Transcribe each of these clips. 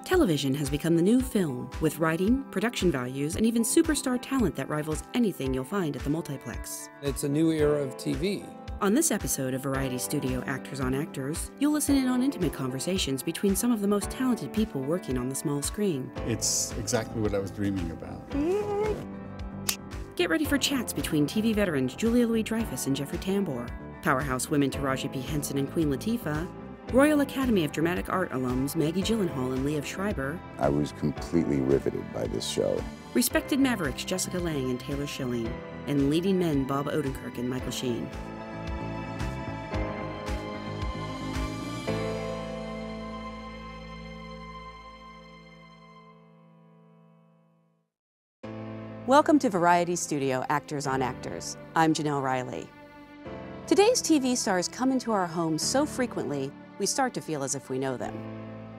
Television has become the new film, with writing, production values, and even superstar talent that rivals anything you'll find at the multiplex. It's a new era of TV. On this episode of Variety Studio Actors on Actors, you'll listen in on intimate conversations between some of the most talented people working on the small screen. It's exactly what I was dreaming about. Get ready for chats between TV veterans Julia Louis-Dreyfus and Jeffrey Tambor, powerhouse women Taraji P. Henson and Queen Latifah, Royal Academy of Dramatic Art alums Maggie Gyllenhaal and Liev Schreiber. I was completely riveted by this show. Respected mavericks Jessica Lange and Taylor Schilling, and leading men Bob Odenkirk and Michael Sheen. Welcome to Variety Studio Actors on Actors. I'm Janelle Riley. Today's TV stars come into our homes so frequently, we start to feel as if we know them.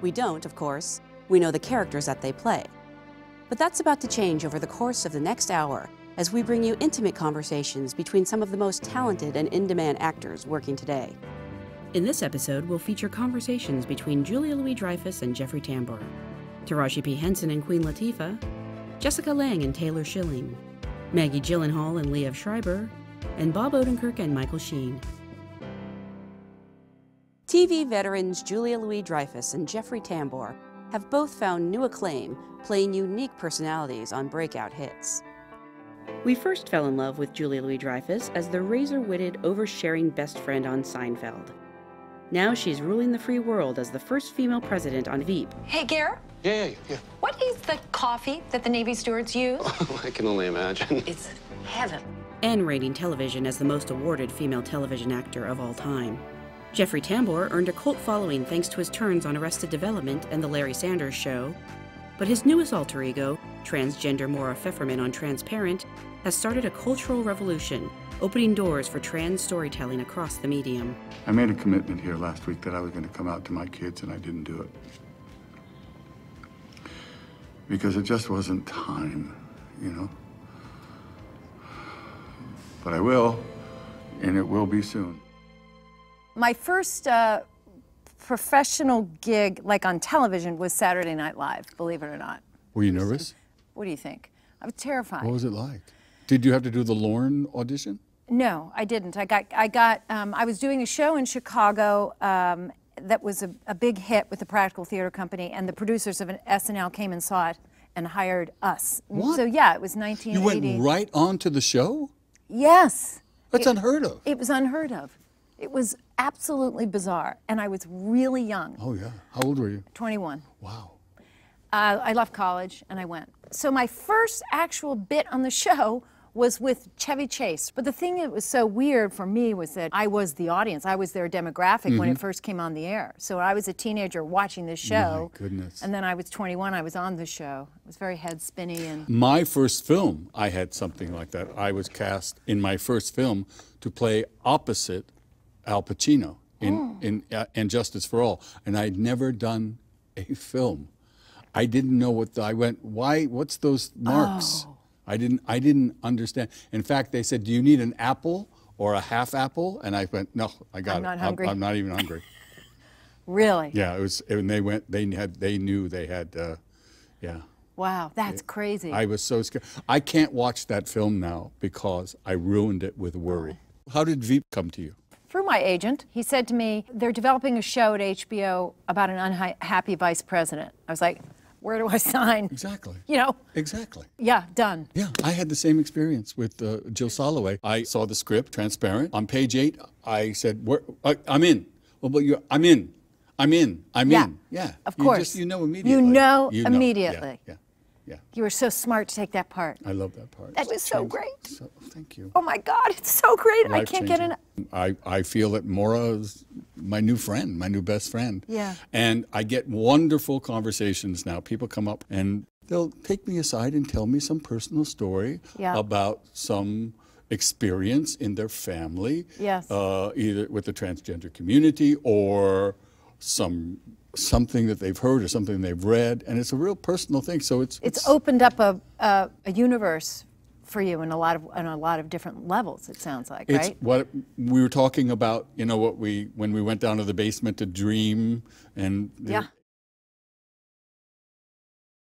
We don't, of course. We know the characters that they play. But that's about to change over the course of the next hour as we bring you intimate conversations between some of the most talented and in-demand actors working today. In this episode, we'll feature conversations between Julia Louis-Dreyfus and Jeffrey Tambor, Taraji P. Henson and Queen Latifah, Jessica Lange and Taylor Schilling, Maggie Gyllenhaal and Liev Schreiber, and Bob Odenkirk and Michael Sheen. TV veterans Julia Louis-Dreyfus and Jeffrey Tambor have both found new acclaim playing unique personalities on breakout hits. We first fell in love with Julia Louis-Dreyfus as the razor-witted, oversharing best friend on Seinfeld. Now she's ruling the free world as the first female president on Veep. Hey, Garrett. Yeah. What is the coffee that the Navy stewards use? I can only imagine. It's heaven. And rating television as the most awarded female television actor of all time. Jeffrey Tambor earned a cult following thanks to his turns on Arrested Development and The Larry Sanders Show, but his newest alter ego, transgender Maura Pfefferman on Transparent, has started a cultural revolution, opening doors for trans storytelling across the medium. I made a commitment here last week that I was going to come out to my kids, and I didn't do it. Because it just wasn't time, you know? But I will, and it will be soon. My first professional gig, like on television, was Saturday Night Live, believe it or not. Were you nervous? What do you think? I was terrified. What was it like? Did you have to do the Lorne audition? No, I didn't. I was doing a show in Chicago that was a big hit with the Practical Theater Company, and the producers of SNL came and saw it and hired us. What? So yeah, it was 1980. You went right on to the show? Yes. That's unheard of. It was unheard of. It was absolutely bizarre, and I was really young. Oh yeah. How old were you? 21. Wow. I left college and I went. So my first actual bit on the show was with Chevy Chase. But the thing that was so weird for me was that I was the audience. I was their demographic when it first came on the air. So I was a teenager watching this show. My goodness. And then I was 21, I was on the show. It was very head spinny and... My first film, I had something like that. I was cast in my first film to play opposite Al Pacino in Justice for All. And I'd never done a film. I didn't know what I went, what's those marks? Oh. I didn't understand. In fact, they said, do you need an apple or a half apple? And I went, no, I got it. I'm not hungry. I'm not even hungry. Really? Yeah, it was, and they went, they knew they had, yeah. Wow, that's crazy. I was so scared. I can't watch that film now because I ruined it with worry. How did Veep come to you? Through my agent. He said to me, they're developing a show at HBO about an unhappy vice president. I was like, where do I sign? Exactly. You know? Exactly. Yeah, done. Yeah, I had the same experience with Jill Soloway. I saw the script, Transparent. On page 8, I said, I'm in. Well, but I'm in. Yeah. Of course. You know immediately. You know immediately. Yeah. You were so smart to take that part. I love that part. That was so great. So, thank you. Oh my God, it's so great. I can't get enough. I feel that Maura is my new friend, my new best friend. Yeah. And I get wonderful conversations now. People come up and they'll take me aside and tell me some personal story about some experience in their family, either with the transgender community or something that they've heard or something they've read, and it's a real personal thing. So it's opened up a universe for you in a lot of different levels. It sounds like, right? It's what we were talking about. You know, when we went down to the basement to dream, and